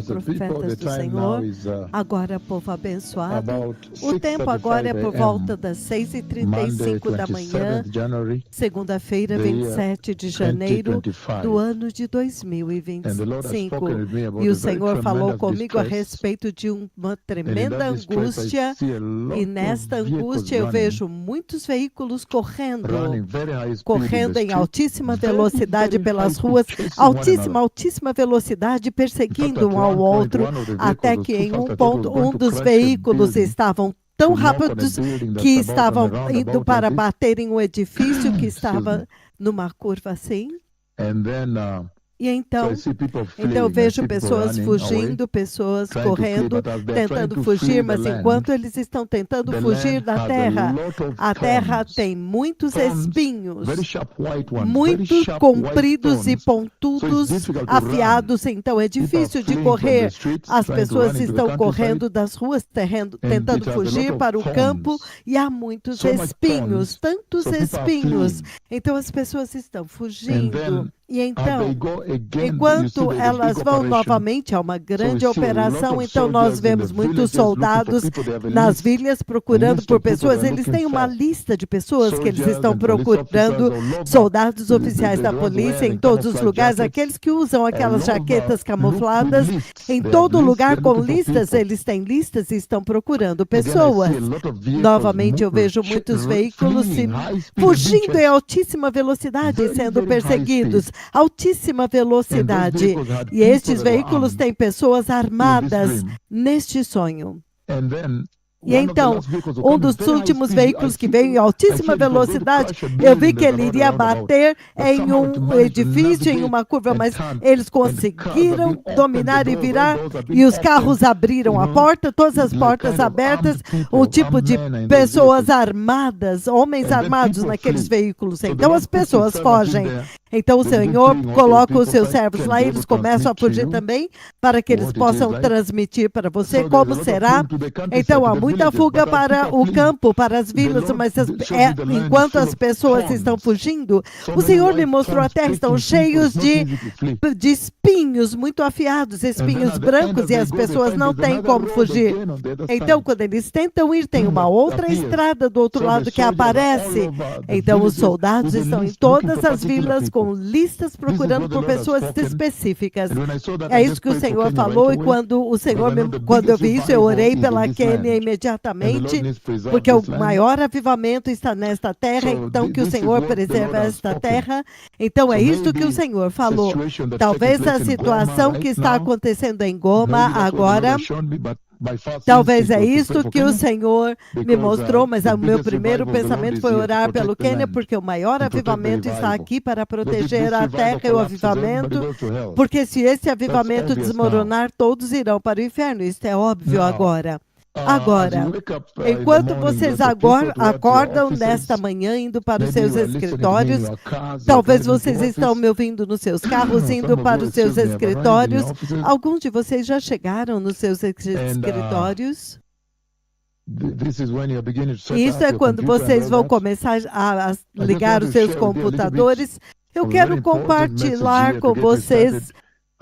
profetas do Senhor. Agora, povo abençoado, o tempo agora é por volta das 6h35 da manhã, segunda-feira, 27 de janeiro do ano de 2025. E o Senhor falou comigo a respeito de uma tremenda angústia, e nesta angústia eu vejo muitos veículos correndo em altíssima velocidade pelas ruas, altíssima velocidade, perseguindo um ao outro, até que em um ponto, um dos veículos estavam tão rápidos que estavam indo para bater em um edifício que estava numa curva assim. E então eu vejo pessoas fugindo, pessoas correndo, tentando fugir, mas enquanto eles estão tentando fugir da terra, a terra tem muitos espinhos, muito compridos e pontudos, afiados, então é difícil de correr. As pessoas estão correndo das ruas, tentando fugir para o campo, e há muitos espinhos, tantos espinhos. Então as pessoas estão fugindo. E então, enquanto elas vão novamente a uma grande operação, então nós vemos muitos soldados nas vilas procurando por pessoas. Eles têm uma lista de pessoas que eles estão procurando, soldados oficiais da polícia em todos os lugares, aqueles que usam aquelas jaquetas camufladas, em todo lugar com listas, eles têm listas e estão procurando pessoas. Novamente eu vejo muitos veículos fugindo em altíssima velocidade e sendo perseguidos. Altíssima velocidade. E estes veículos têm pessoas armadas neste sonho. E então, um dos últimos veículos que veio em altíssima velocidade, eu vi que ele iria bater em um edifício, em uma curva, mas eles conseguiram dominar e virar, e os carros abriram a porta, todas as portas abertas, um tipo de pessoas armadas, homens armados naqueles veículos. Então as pessoas fogem. Então o Senhor coloca os seus servos lá e eles começam a fugir também, para que eles possam transmitir para você como será. Então há muita fuga para o campo, para as vilas, mas enquanto as pessoas estão fugindo, o Senhor me mostrou a terra, estão cheios de espinhos muito afiados, espinhos brancos, e as pessoas não têm como fugir. Então quando eles tentam ir, tem uma outra estrada do outro lado que aparece. Então os soldados estão em todas as vilas com listas procurando por pessoas específicas. É isso que o Senhor falou, e quando eu vi isso, eu orei pela Quênia imediatamente, porque o maior avivamento está nesta terra, então que o Senhor preserve esta terra. Então é isso que o Senhor falou. Talvez a situação que está acontecendo em Goma agora, talvez é isso que o Senhor me mostrou, mas o meu primeiro pensamento foi orar pelo Quênia, porque o maior avivamento está aqui para proteger a terra e o avivamento, porque se esse avivamento desmoronar, todos irão para o inferno. Isso é óbvio agora. Agora, enquanto vocês agora acordam nesta manhã indo para os seus escritórios, talvez vocês estão me ouvindo nos seus carros indo para os seus escritórios. Alguns de vocês já chegaram nos seus escritórios. Isso é quando vocês vão começar a ligar os seus computadores. Eu quero compartilhar com vocês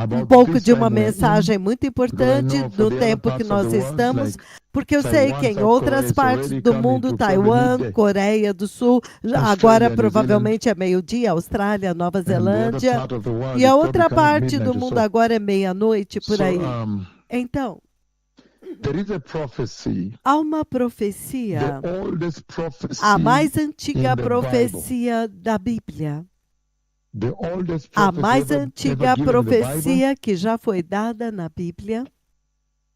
um pouco de uma mensagem muito importante do tempo que nós estamos, porque eu sei que em outras partes do mundo, Taiwan, Coreia do Sul, agora provavelmente é meio-dia, Austrália, Nova Zelândia, e a outra parte do mundo agora é meia-noite, por aí. Então, há uma profecia, a mais antiga profecia da Bíblia. A mais antiga profecia que já foi dada na Bíblia,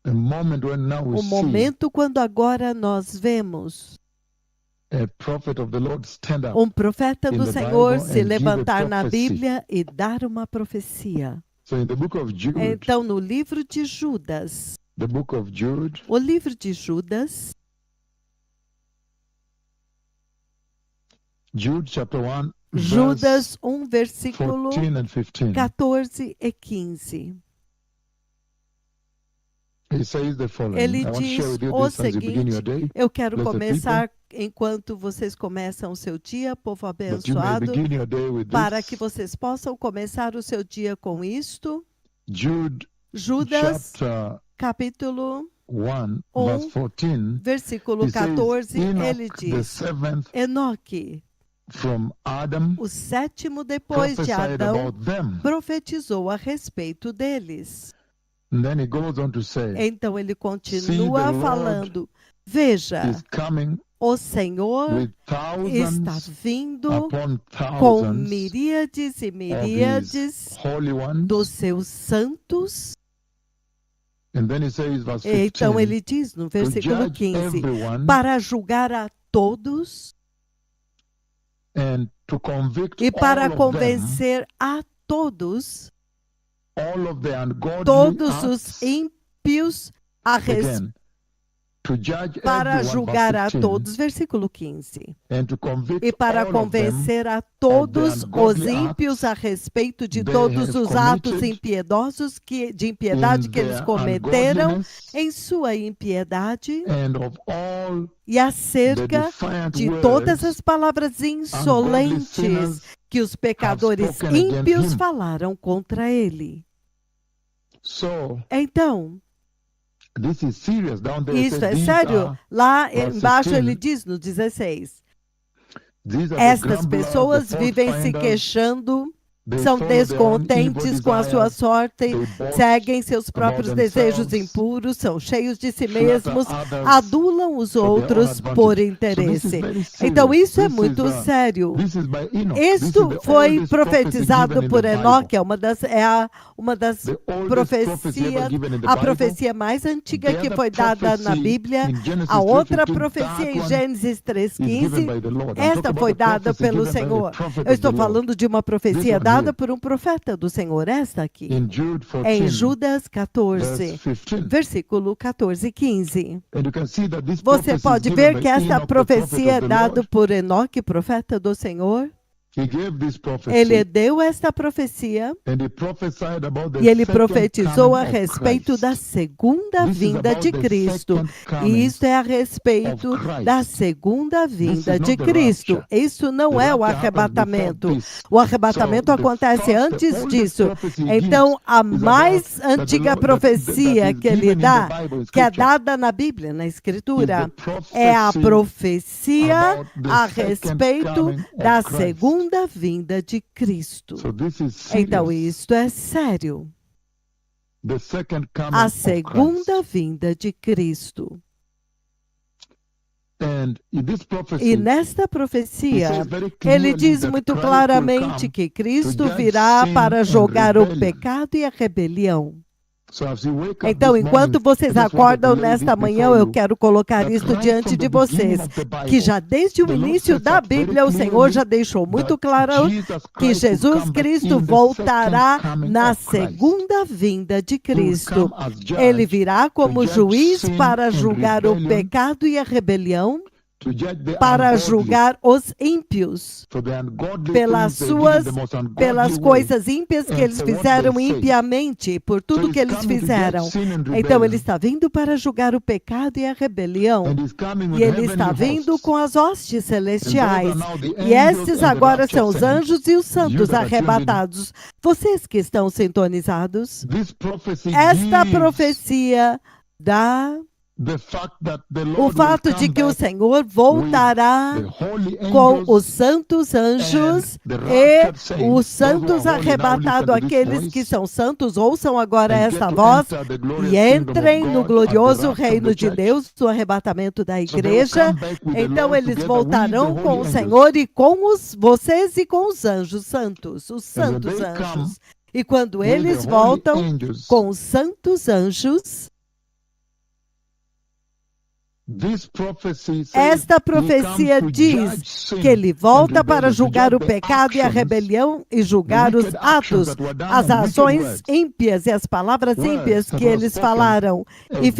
o momento quando agora nós vemos um profeta do Senhor se levantar na Bíblia e dar uma profecia. Então, no livro de Judas, o livro de Judas, Judas 1, versículo 14 e 15. Ele diz o seguinte: eu quero começar enquanto vocês começam o seu dia, povo abençoado, para que vocês possam começar o seu dia com isto. Judas, capítulo 1, versículo 14, ele diz: Enoque, o sétimo depois de Adão, profetizou a respeito deles. Então ele continua falando: Veja, o Senhor está vindo com miríades e miríades dos seus santos. Então ele diz no versículo 15: para julgar a todos e para convencer a todos os ímpios a respeito. Para julgar a todos, versículo 15, e para convencer a todos os ímpios a respeito de todos os atos impiedosos de impiedade que eles cometeram em sua impiedade, e acerca de todas as palavras insolentes que os pecadores ímpios falaram contra ele. Então, isso é sério. Lá embaixo ele diz no 16: estas pessoas vivem se queixando, são descontentes com a sua sorte, seguem seus próprios desejos impuros, são cheios de si mesmos, adulam os outros por interesse. Então isso é muito sério. Isto foi profetizado por Enoque, uma das profecias, a profecia mais antiga que foi dada na Bíblia. A outra profecia em Gênesis 3:15, esta foi dada pelo Senhor. Eu estou falando de uma profecia dada por um profeta do Senhor, esta aqui, em Judas 14, versículo 14 e 15. Você pode ver que esta profecia é dada por Enoque, profeta do Senhor. Ele deu esta profecia e ele profetizou a respeito da segunda vinda de Cristo. E isto é a respeito da segunda vinda de Cristo. Isso não é o arrebatamento. O arrebatamento acontece antes disso. Então, a mais antiga profecia que ele dá, que é dada na Bíblia, na Escritura, é a profecia a respeito da segunda vinda de Cristo. Então, isto é sério. A segunda vinda de Cristo. E nesta profecia, ele diz muito claramente que Cristo virá para julgar o pecado e a rebelião. Então, enquanto vocês acordam nesta manhã, eu quero colocar isto diante de vocês, que já desde o início da Bíblia, o Senhor já deixou muito claro que Jesus Cristo voltará na segunda vinda de Cristo. Ele virá como juiz para julgar o pecado e a rebelião, para julgar os ímpios pelas coisas ímpias que eles fizeram impiamente, por tudo que eles fizeram. Então ele está vindo para julgar o pecado e a rebelião, e ele está vindo com as hostes celestiais, e estes agora são os anjos e os santos arrebatados. Vocês que estão sintonizados, esta profecia dá o fato de que o Senhor voltará com os santos anjos e os santos arrebatados. Aqueles que são santos, ouçam agora esta voz e entrem no glorioso reino de Deus, do arrebatamento da igreja. Então eles voltarão com o Senhor e com vocês e com os anjos santos, os santos anjos. E quando eles voltam com os santos anjos, esta profecia diz que ele volta para julgar o pecado e a rebelião e julgar os atos, as ações ímpias e as palavras ímpias que eles falaram e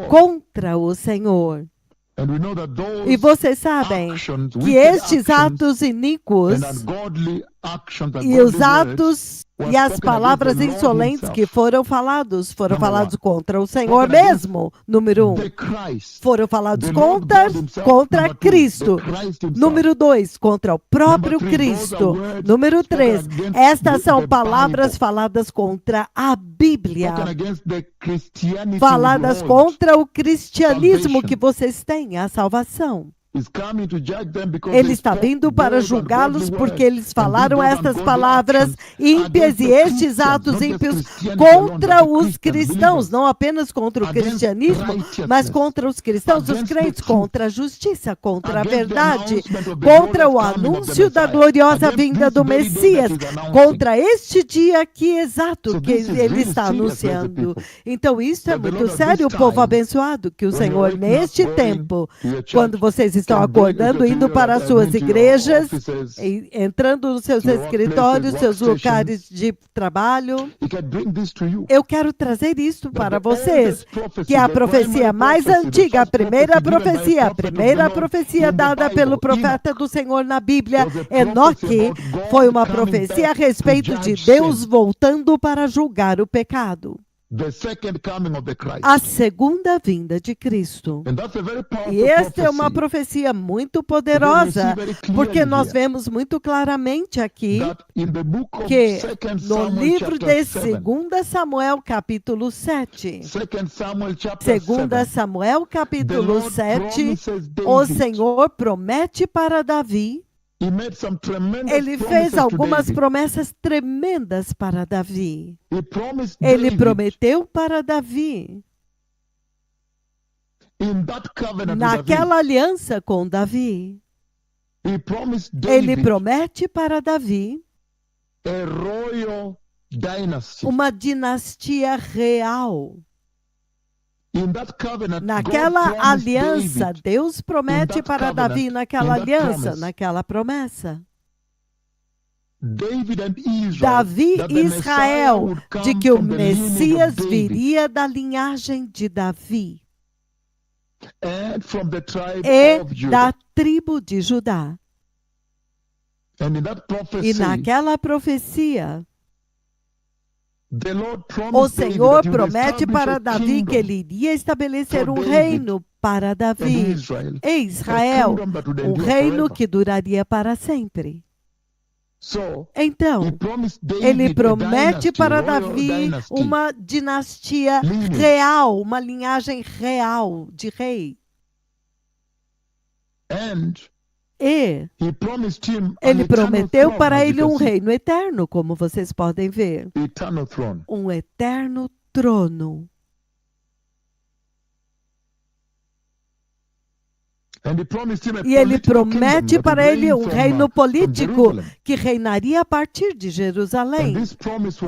contra o Senhor. E vocês sabem que estes atos iníquos E os atos e as palavras insolentes que foram falados contra o Senhor mesmo, número 1. Foram falados contra Cristo. Número 2, contra o próprio Cristo. Número 3, estas são palavras faladas contra a Bíblia. Faladas contra o cristianismo que vocês têm, a salvação. Ele está vindo para julgá-los porque eles falaram estas palavras ímpias e estes atos ímpios contra os cristãos, não apenas contra o cristianismo, mas contra os cristãos, os crentes, contra a justiça, contra a verdade, contra o anúncio da gloriosa vinda do Messias, contra este dia aqui exato que ele está anunciando. Então isso é muito sério, povo abençoado, que o Senhor, neste tempo, quando vocês estão acordando, indo para as suas igrejas, entrando nos seus escritórios, seus lugares de trabalho. Eu quero trazer isso para vocês, que é a profecia mais antiga, a primeira profecia dada pelo profeta do Senhor na Bíblia, Enoque, foi uma profecia a respeito de Deus voltando para julgar o pecado. A segunda vinda de Cristo. E esta é uma profecia muito poderosa, porque nós vemos muito claramente aqui que no livro de 2 Samuel, capítulo 7, 2 Samuel, capítulo 7, o Senhor promete para Davi. Ele fez algumas promessas tremendas para Davi. Ele prometeu para Davi, naquela aliança com Davi, ele promete para Davi uma dinastia real. Naquela aliança, Deus promete para Davi, naquela aliança, naquela promessa. Davi e Israel, de que o Messias viria da linhagem de Davi e da tribo de Judá. E naquela profecia, o Senhor promete para Davi que ele iria estabelecer um reino para Davi e Israel, um reino que duraria para sempre. Então, ele promete para Davi uma dinastia real, uma linhagem real de rei. E ele prometeu para ele um reino eterno, como vocês podem ver. Um eterno trono. E ele promete para ele um reino político que reinaria a partir de Jerusalém.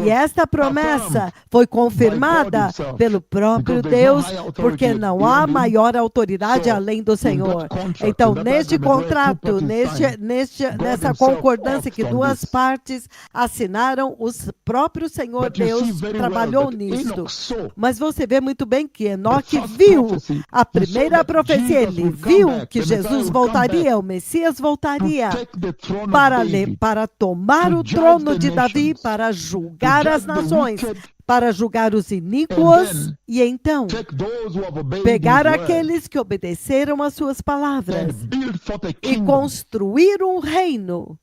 E esta promessa foi confirmada pelo próprio Deus, porque não há maior autoridade além do Senhor. Então, neste contrato, nessa concordância que duas partes assinaram, o próprio Senhor Deus trabalhou nisto. Mas você vê muito bem que Enoque viu a primeira profecia, ele viu que Jesus voltaria, o Messias voltaria para tomar o trono de Davi, para julgar as nações, para julgar os iníquos e então pegar aqueles que obedeceram às suas palavras e construir um reino.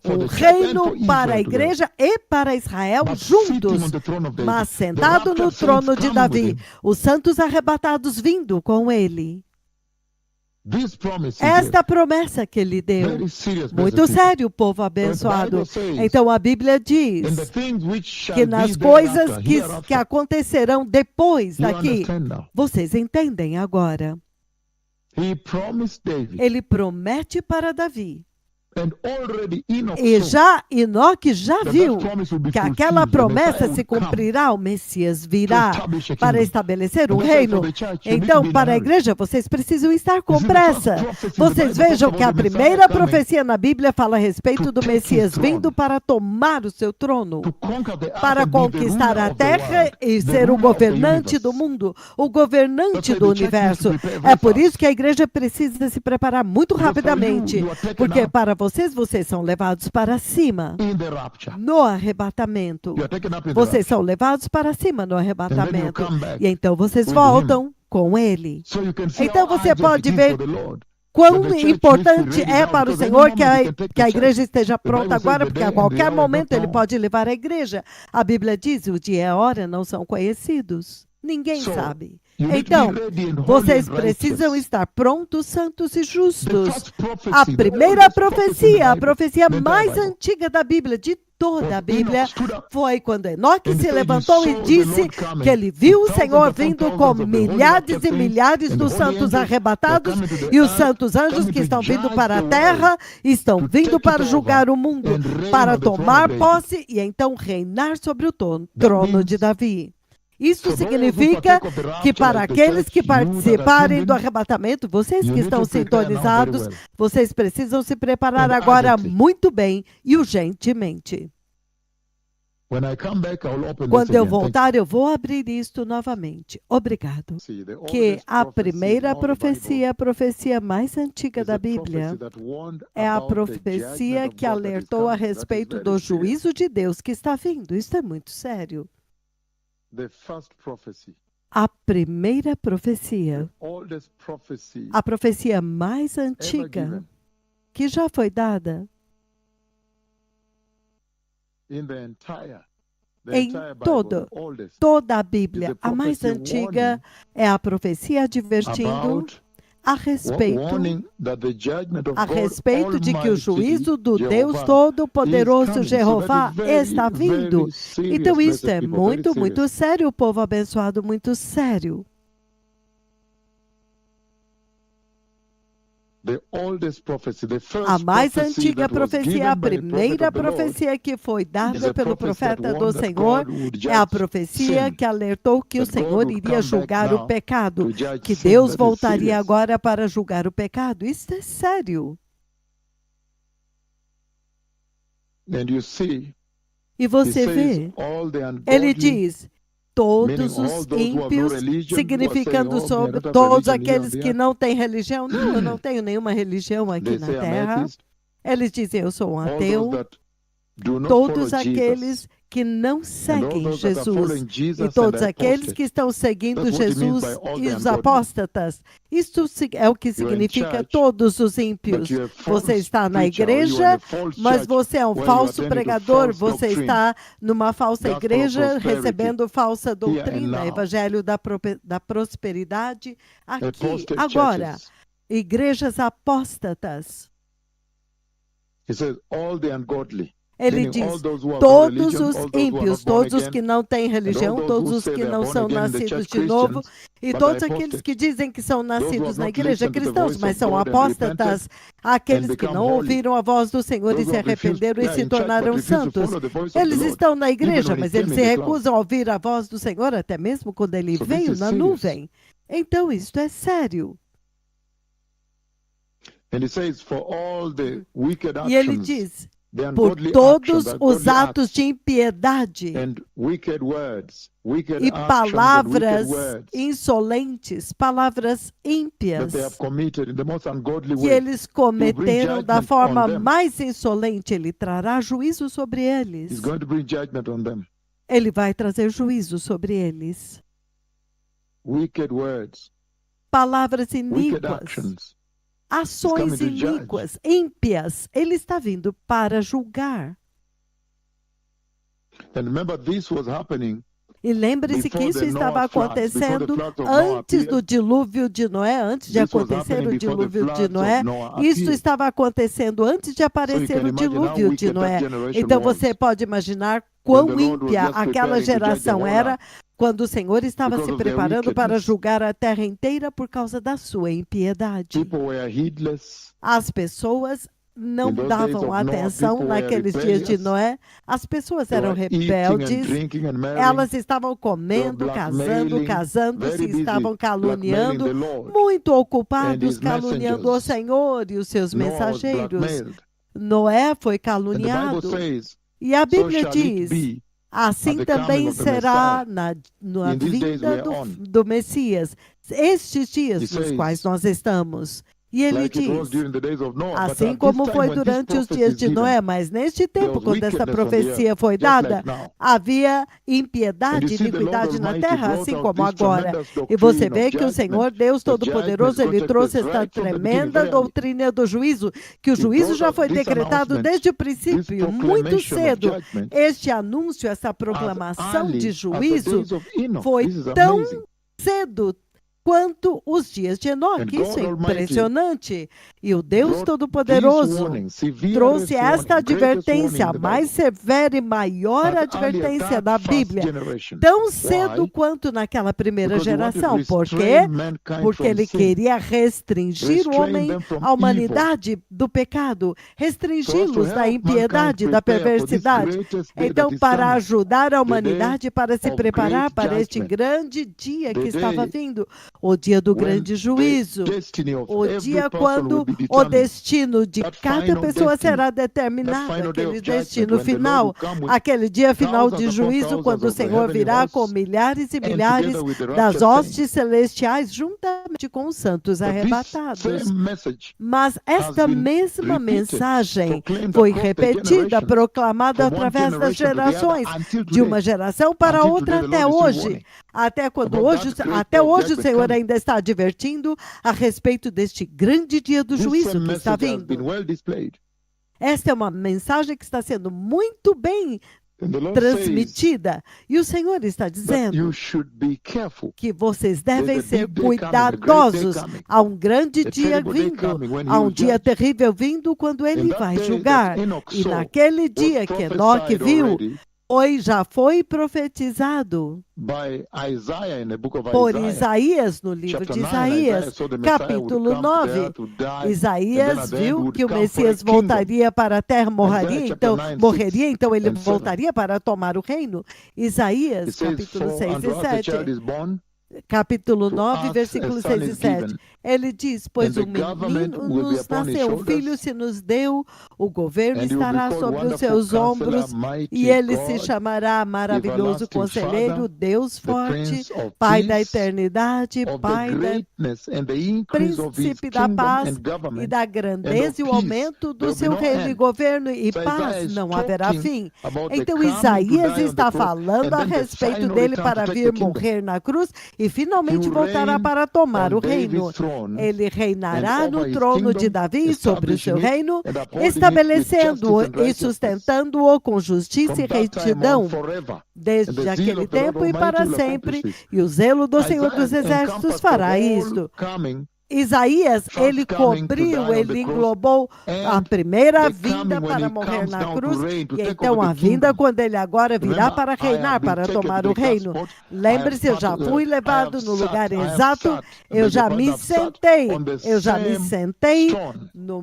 Um reino para a igreja e para Israel juntos, mas sentado no trono de Davi, os santos arrebatados vindo com ele. Esta promessa que ele deu, muito sério, povo abençoado. Então a Bíblia diz que nas coisas que acontecerão depois daqui, vocês entendem agora. Ele promete para Davi. E Enoque já viu que aquela promessa se cumprirá, o Messias virá para estabelecer um reino. Então, para a igreja, vocês precisam estar com pressa. Vocês vejam que a primeira profecia na Bíblia fala a respeito do Messias vindo para tomar o seu trono, para conquistar a terra e ser o governante do mundo, o governante do universo. É por isso que a igreja precisa se preparar muito rapidamente, porque para vocês são levados para cima no arrebatamento. Vocês são levados para cima no arrebatamento. E então vocês voltam com Ele. Então você pode ver quão importante é para o Senhor que a igreja esteja pronta agora, porque a qualquer momento Ele pode levar a igreja. A Bíblia diz, o dia e a hora não são conhecidos. Ninguém sabe. Então, vocês precisam estar prontos, santos e justos. A primeira profecia, a profecia mais antiga da Bíblia, de toda a Bíblia, foi quando Enoque se levantou e disse que ele viu o Senhor vindo com milhares e milhares dos santos arrebatados, e os santos anjos que estão vindo para a terra estão vindo para julgar o mundo, para tomar posse e então reinar sobre o trono de Davi. Isso significa que para aqueles que participarem do arrebatamento, vocês que estão sintonizados, vocês precisam se preparar agora muito bem e urgentemente. Quando eu voltar, eu vou abrir isto novamente. Obrigado. Que a primeira profecia, a profecia mais antiga da Bíblia, é a profecia que alertou a respeito do juízo de Deus que está vindo. Isso é muito sério. A primeira profecia, a profecia mais antiga que já foi dada em toda a Bíblia. A mais antiga é a profecia advertindo a respeito de que o juízo do Deus Todo-Poderoso Jeová está vindo. Então isso é muito, muito sério, povo abençoado, muito sério. A mais antiga profecia, a primeira profecia que foi dada pelo profeta do Senhor, é a profecia que alertou que o Senhor iria julgar o pecado, que Deus voltaria agora para julgar o pecado. Isso é sério. E você vê, ele diz, todos os ímpios, significando sobre todos aqueles que não têm religião. Não, eu não tenho nenhuma religião aqui na Terra. Eles dizem, eu sou um ateu. Todos aqueles que não seguem Jesus e todos aqueles que estão seguindo Jesus e os apóstatas. Isso é o que significa todos os ímpios. Você está na igreja, mas você é um falso pregador, você está numa falsa igreja recebendo falsa doutrina, evangelho da prosperidade. Aqui, agora, igrejas apóstatas. Ele diz, todos os ímpios, todos os que não têm religião, todos os que não são nascidos de novo, e todos aqueles que dizem que são nascidos na igreja cristãos, mas são apóstatas, aqueles que não ouviram a voz do Senhor e se arrependeram e se tornaram santos. Eles estão na igreja, mas eles se recusam a ouvir a voz do Senhor, até mesmo quando ele veio na nuvem. Então, isto é sério. E ele diz, por todos os atos de impiedade e palavras insolentes, palavras ímpias, que eles cometeram da forma mais insolente, ele trará juízo sobre eles. Ele vai trazer juízo sobre eles. Palavras iníquas. Ações iníquas, ímpias, ele está vindo para julgar. E lembre-se que isso estava acontecendo antes do dilúvio de Noé, antes de acontecer o dilúvio de Noé. Isso estava acontecendo antes de aparecer o dilúvio de Noé. Então você pode imaginar quão ímpia aquela geração era quando o Senhor estava se preparando para julgar a terra inteira por causa da sua impiedade. As pessoas não davam atenção naqueles dias de Noé. As pessoas eram rebeldes, elas estavam comendo, casando-se, estavam caluniando, muito ocupados caluniando o Senhor e os seus mensageiros. Noé foi caluniado. E a Bíblia diz, assim também será na vinda do Messias. Estes dias nos quais nós estamos. E ele diz, assim como foi durante os dias de Noé, mas neste tempo, quando essa profecia foi dada, havia impiedade e iniquidade na terra, assim como agora. E você vê que o Senhor Deus Todo-Poderoso, Ele trouxe esta tremenda doutrina do juízo, que o juízo já foi decretado desde o princípio, muito cedo. Este anúncio, essa proclamação de juízo foi tão cedo quanto os dias de Enoque. Isso é impressionante. E o Deus Todo-Poderoso trouxe esta advertência, a mais severa e maior advertência da Bíblia, tão cedo quanto naquela primeira geração. Por quê? Porque ele queria restringir o homem, a humanidade do pecado, restringi-los da impiedade, da perversidade. Então, para ajudar a humanidade para se preparar para este grande dia que estava vindo, o dia do grande juízo, o dia quando o destino de cada pessoa será determinado, aquele destino final, aquele dia final de juízo, quando o Senhor virá com milhares e milhares das hostes celestiais, juntamente com os santos arrebatados. Mas esta mesma mensagem foi repetida, proclamada através das gerações, de uma geração para outra até hoje. Até hoje o Senhor ainda está advertindo a respeito deste grande dia do juízo que está vindo. Esta é uma mensagem que está sendo muito bem transmitida. E o Senhor está dizendo que vocês devem ser cuidadosos. Há um grande dia vindo, há um dia terrível vindo quando Ele vai julgar. E naquele dia que Enoque viu, já foi profetizado por Isaías, no livro de Isaías, capítulo 9. Isaías viu que o Messias voltaria para a terra, morreria, então ele voltaria para tomar o reino. Isaías, capítulo 6 e 7. Capítulo 9, versículos 6 e 7. Ele diz, pois um menino nos nasceu, um filho se nos deu, o governo estará sobre os seus ombros, e ele se chamará Maravilhoso Conselheiro, Deus Forte, Pai da Eternidade, Pai Príncipe da paz e da grandeza e o aumento do seu reino e governo e paz não haverá fim. Então Isaías está falando a respeito dele para vir morrer na cruz e finalmente voltará para tomar o reino. Ele reinará no trono de Davi sobre o seu reino, estabelecendo-o e sustentando-o com justiça e retidão, desde aquele tempo e para sempre, e o zelo do Senhor dos Exércitos fará isto. Isaías, ele cobriu, ele englobou a primeira vinda para morrer na cruz, e então a vinda quando ele agora virá para reinar, para tomar o reino. Lembre-se, eu já fui levado no lugar exato, eu já me sentei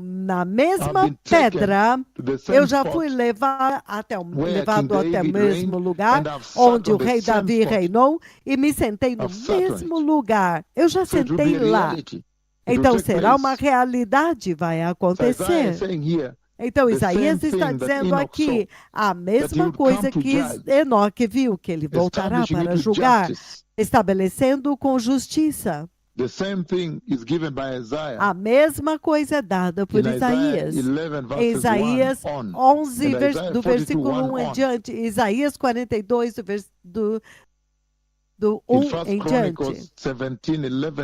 na mesma pedra, eu já fui levado até o mesmo lugar onde o rei Davi reinou e me sentei no mesmo lugar. Eu já sentei lá. Então será uma realidade, vai acontecer. Então Isaías está dizendo aqui a mesma coisa que Enoque viu, que ele voltará para julgar, estabelecendo com justiça. A mesma coisa é dada por Isaías. Em Isaías 11, do versículo 1 em diante, Isaías 42, do 1 em diante.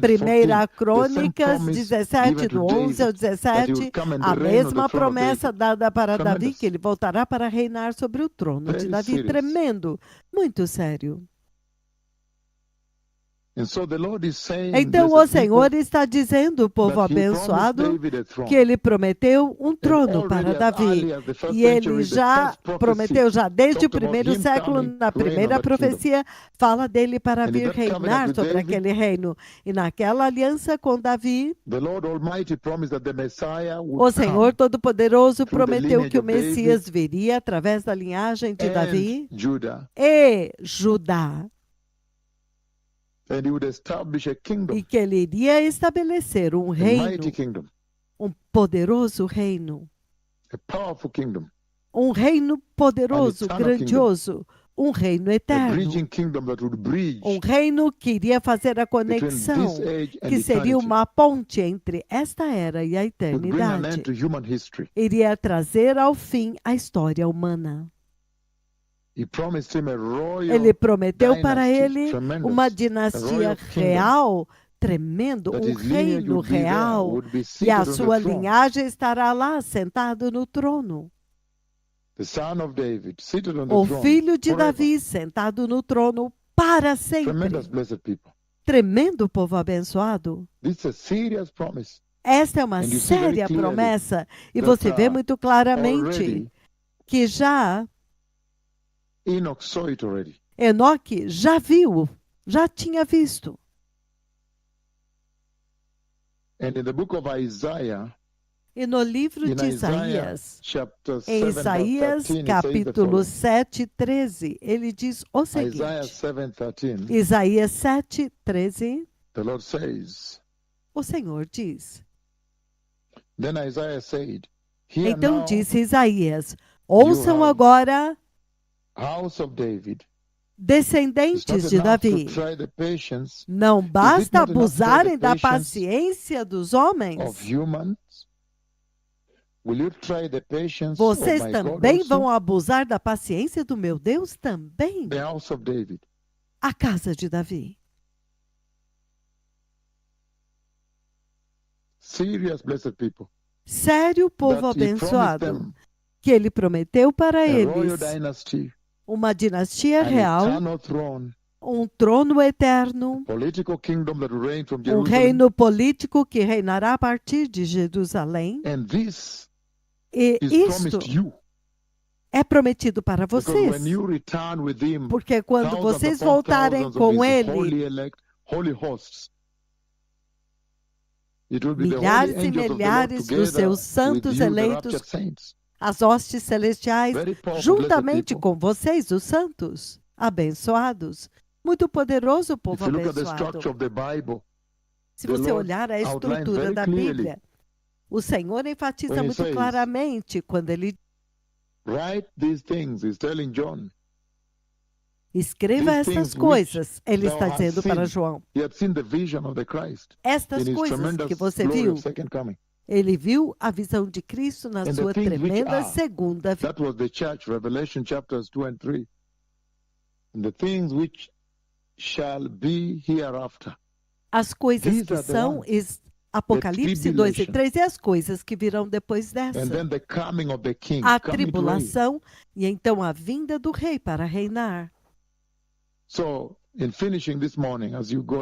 Primeira Crônicas 17, do 11 ao 17, a mesma promessa dada para Davi, que ele voltará para reinar sobre o trono de Davi. Tremendo, muito sério. Então o Senhor está dizendo, povo abençoado, que ele prometeu um trono para Davi. E ele já prometeu, já desde o primeiro século, na primeira profecia, fala dele para vir reinar sobre aquele reino. E naquela aliança com Davi, o Senhor Todo-Poderoso prometeu que o Messias viria através da linhagem de Davi e Judá. E que ele iria estabelecer um reino, um poderoso reino, um reino poderoso, grandioso, um reino eterno. Um reino que iria fazer a conexão, que seria uma ponte entre esta era e a eternidade. Iria trazer ao fim a história humana. Ele prometeu para ele uma dinastia real, tremendo, um reino real, e a sua linhagem estará lá, sentado no trono. O filho de Davi, sentado no trono para sempre. Tremendo povo abençoado. Esta é uma séria promessa, e você vê muito claramente que já Enoque já viu, já tinha visto. E no livro de Isaías, em Isaías capítulo 7:13, ele diz o seguinte, Isaías 7:13, o Senhor diz, então disse Isaías, ouçam agora, descendentes de Davi, não basta abusarem da paciência dos homens? Vocês também vão abusar da paciência do meu Deus também? A casa de Davi. Sério, povo abençoado, que ele prometeu para eles uma dinastia real, um trono eterno, um reino político que reinará a partir de Jerusalém. E isto é prometido para vocês, porque quando vocês voltarem com ele, milhares e milhares dos seus santos eleitos, as hostes celestiais, juntamente com vocês, os santos, abençoados. Muito poderoso, povo abençoado. Se você olhar a estrutura da Bíblia, o Senhor enfatiza muito claramente quando ele escreva estas coisas, ele está dizendo para João. Estas coisas que você viu, ele viu a visão de Cristo na sua tremenda segunda vinda. As coisas que são, Apocalipse 2 e 3, e as coisas que virão depois dessa. A tribulação e então a vinda do rei para reinar.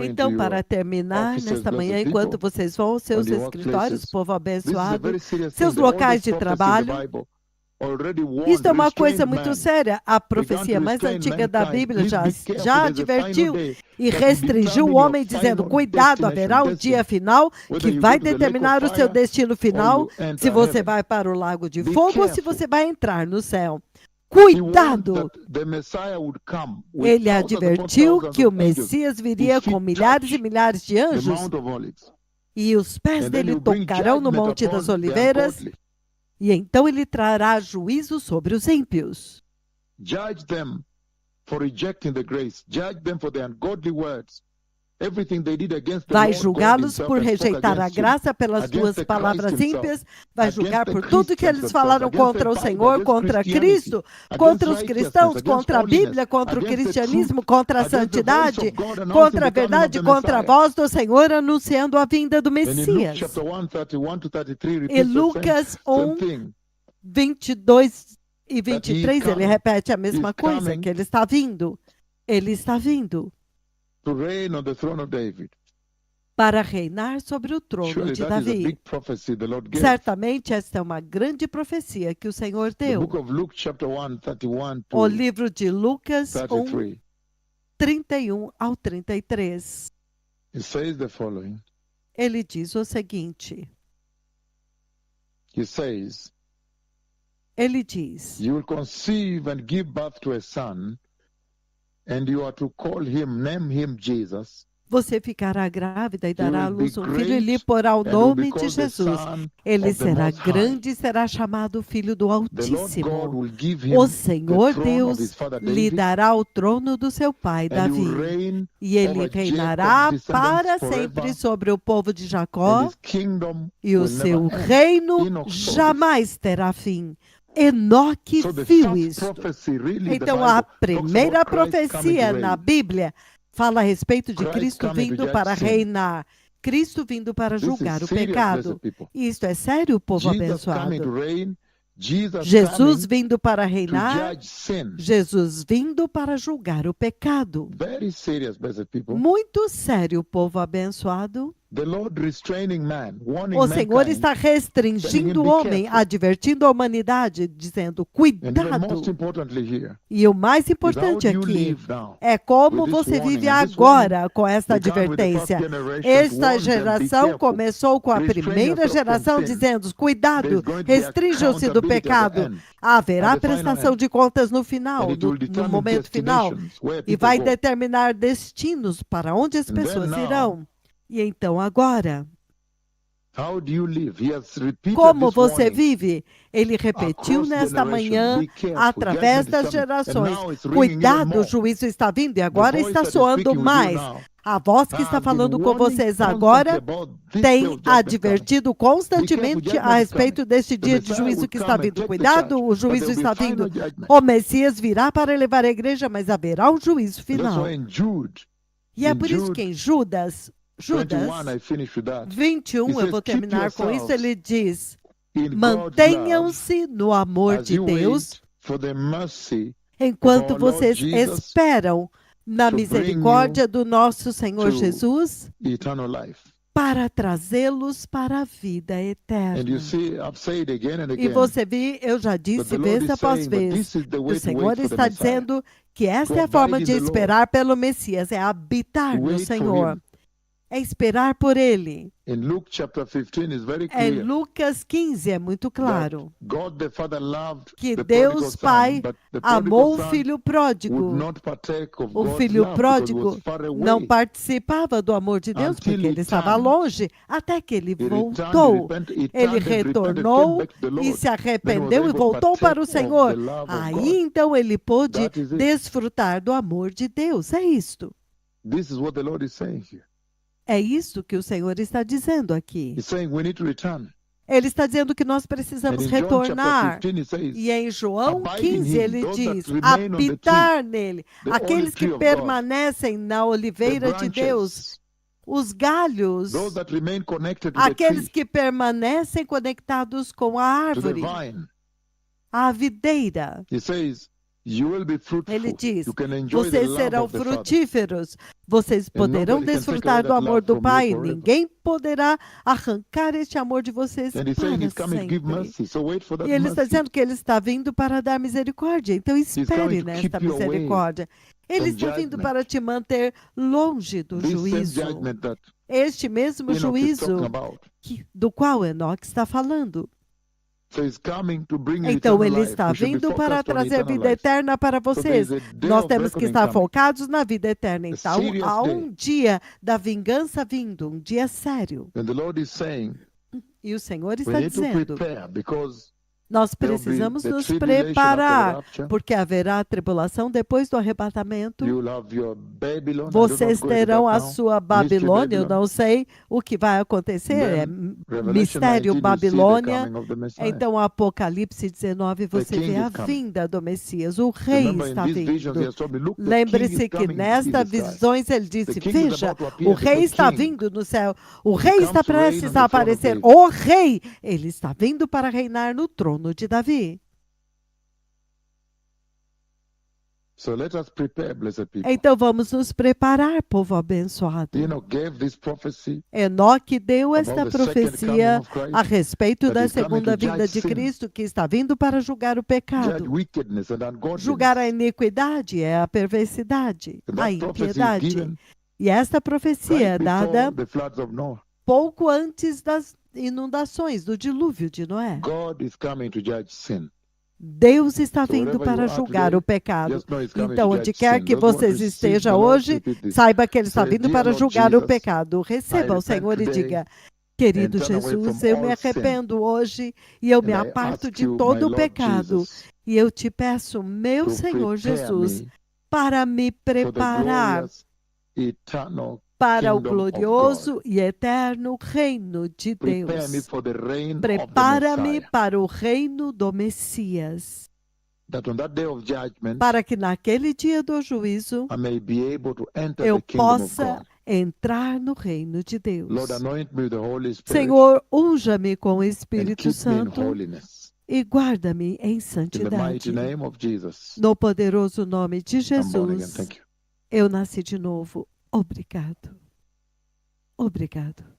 Então, para terminar, nesta manhã, enquanto vocês vão aos seus escritórios, povo abençoado, seus locais de trabalho, isto é uma coisa muito séria. A profecia mais antiga da Bíblia já advertiu e restringiu o homem, dizendo, cuidado, haverá um dia final que vai determinar o seu destino final, se você vai para o lago de fogo ou se você vai entrar no céu. Cuidado! Ele advertiu que o Messias viria com milhares e milhares de anjos e os pés dele tocarão no Monte das Oliveiras e então ele trará juízo sobre os ímpios. Judge them for rejecting the grace. Judge them for their ungodly words. Vai julgá-los por rejeitar a graça pelas duas palavras ímpias, vai julgar por tudo que eles falaram contra o Senhor, contra Cristo, contra os cristãos, contra a Bíblia, contra o cristianismo, contra a santidade, contra a verdade, contra a voz do Senhor anunciando a vinda do Messias. E Lucas 1, 22 e 23, ele repete a mesma coisa, que ele está vindo. Ele está vindo. Para reinar sobre o trono de Davi. Certamente esta é uma grande profecia que o Senhor deu. O livro de Lucas 1, 31 ao 33. Ele diz o seguinte. Ele diz: You will conceive and give birth to a son, and you are to name him Jesus. Você ficará grávida e dará à will be luz um filho e great lhe porá o and will be nome de called the Jesus. Son Ele of the será Most High. grande e será chamado Filho do The Lord God Altíssimo. will give O him the Senhor throne of his Deus father lhe David, dará o trono do seu pai and he will Davi. reign E ele over Jacob's reinará descendants para sempre forever, sobre o povo de and Jacó, his kingdom e o will never seu end. reino Enoch saw this. jamais terá fim. Enoque So the viu first isto. prophecy, really, the Então, a Bible talks primeira about Christ coming to profecia na reign. Bíblia fala a respeito de Christ Cristo coming to vindo judge para sin. reinar, Cristo vindo para This is julgar o serious, pecado. blessed people. Isto é sério, povo Jesus coming to abençoado. reign, Jesus Jesus coming vindo para to reinar, judge sin. Jesus vindo para julgar o pecado. Very serious, blessed people. Muito sério, povo abençoado. The Lord restraining man, warning O Senhor mankind, está restringindo o be homem, careful. advertindo a humanidade, dizendo: and even cuidado. most importantly here, E o mais is how importante do you aqui live now é como with this você warning? vive And this agora com esta began with the first advertência. generation, Esta warn them, be geração careful. começou com a Restrain primeira yourself from geração sin. dizendo: cuidado, There's going to be restringam-se do accountability at the pecado. end, Haverá at the final prestação end. de contas no And final, it will no determine momento final. destinations, where E people vai go. determinar destinos para onde as And then pessoas now, irão. E então agora, How do you live? He has repeated como this você warning vive? Ele repetiu across nesta generations. manhã, Be careful. através Judgment is das coming. And gerações. now it's ringing even Cuidado, o more. juízo está vindo e The agora voice está that is soando speaking with you mais. now A voz que está has been falando com warning vocês constantly agora about this day tem of judgment coming. advertido Be careful, constantemente judgment a is coming. respeito deste The dia de Messiah juízo will que come está and vindo. take the Cuidado, charge, o but juízo there will be está a final vindo. judgment. O Messias virá para levar a igreja, mas haverá um juízo And that's final. why in Jude, E é in por isso que em Judas 21, I finish with that. 21, He eu says, vou "Keep terminar com isso, yourselves ele diz: in God's love mantenham-se no amor as de you Deus wait for the mercy enquanto of our Lord vocês Jesus esperam na to bring misericórdia do nosso Senhor to Jesus eternal life." para trazê-los para a vida And you eterna. see, I've said again and E again, você viu, eu já that the disse Lord vez is após saying that vez, this is the que way o to Senhor wait for the está Messiah. dizendo que esta To é a forma abide de in the Lord. esperar pelo Messias, é habitar no Wait for Senhor, him. é esperar por Ele. In Luke chapter 15 is very Em clear Lucas 15 é muito that claro God the Father loved que the prodigal Deus son, Pai but the amou prodigal o son filho would pródigo. not partake of O God's filho love because he was pródigo far não away. participava do amor de Deus Until porque he ele estava turned. longe, até que ele He returned, voltou. he Ele turned and repented, came retornou back to the e Lord. se Then was arrependeu e able to voltou para o partake of Senhor. the love of Aí God. então ele pôde That is it. desfrutar do amor de Deus. É isto. This is what the Lord is saying here. É isto que o Senhor está dizendo aqui. He's saying we need to return. Ele está dizendo que nós And precisamos in John chapter retornar. 15 he says, E em João "Abide in 15 him, ele those that diz: remain on the habitar nele. the Aqueles olive que tree of God, permanecem na the oliveira de Deus, branches, os galhos, those that remain connected to the aqueles tree, que permanecem conectados com a to the árvore, vine." a videira. He says, "You will be Ele fruitful. diz: You can enjoy the vocês love serão of the Father. frutíferos, vocês poderão nobody can take desfrutar away do that amor love do from you Pai. forever." Ninguém poderá arrancar este amor de vocês And he's saying para he's coming to give sempre. mercy. So wait for that E ele está mercy. dizendo que ele está vindo para dar misericórdia. Então espere coming to nesta keep you away misericórdia. Ele from está vindo judgment. para te manter longe do This same juízo. judgment that Este mesmo Enoch is talking juízo about. do qual Enoque está falando. So he's coming to bring you Então eternal ele life. está We should be vindo para focused on trazer eternal vida life. eterna para So vocês. there's a day Nós of temos que reckoning estar coming. focados na vida eterna. A Então serious há day. um dia da vingança vindo, um dia sério. And the Lord is saying, E o Senhor we está need to dizendo: prepare because nós there will be precisamos the nos tribulation after the preparar, rapture. porque haverá tribulação depois do arrebatamento. You will have your Babylon. I do not Vocês go into terão that a now. sua Mystery Babilônia, eu Babylon. não sei o que vai acontecer, é Revelation mistério 19, you see the Babilônia. coming of the Messiah. Então, Apocalipse 19, você king vê a is coming. vinda do Messias, o rei Remember, in está these visions, he vindo. has told me, "Look, the king Lembre-se is que coming nesta in the sky." visões ele disse: king is veja, about to appear, o rei the está king. vindo no céu, o rei está comes to reign prestes on the a throne of aparecer, David. o rei, ele está vindo para reinar no trono de Davi. So let us prepare, blessed people. Então vamos nos preparar, povo abençoado. Enoch gave this prophecy Enoque deu esta about the second profecia coming of Christ, a respeito that da is coming segunda to vinda judge de sin, Cristo, que está vindo para julgar o judge pecado. wickedness and ungodliness. Julgar a iniquidade é a perversidade, And a that prophecy is impiedade. given E esta profecia é right dada before the floods of Noah. pouco antes das inundações, do dilúvio de Noé. God is coming to judge sin. Deus está vindo para julgar o pecado. Então, onde quer que vocês estejam hoje, saiba que Ele está vindo para julgar o pecado. Receba o Senhor e diga: querido Jesus, eu me arrependo hoje e eu me aparto de todo o pecado. E eu te peço, meu Senhor Jesus, para me preparar para o glorioso e eterno reino de Deus. Prepara-me para o reino do Messias. Para que naquele dia do juízo eu possa entrar no reino de Deus. Senhor, unja-me com o Espírito Santo e guarda-me em santidade. No poderoso nome de Jesus, eu nasci de novo. Obrigado. Obrigado.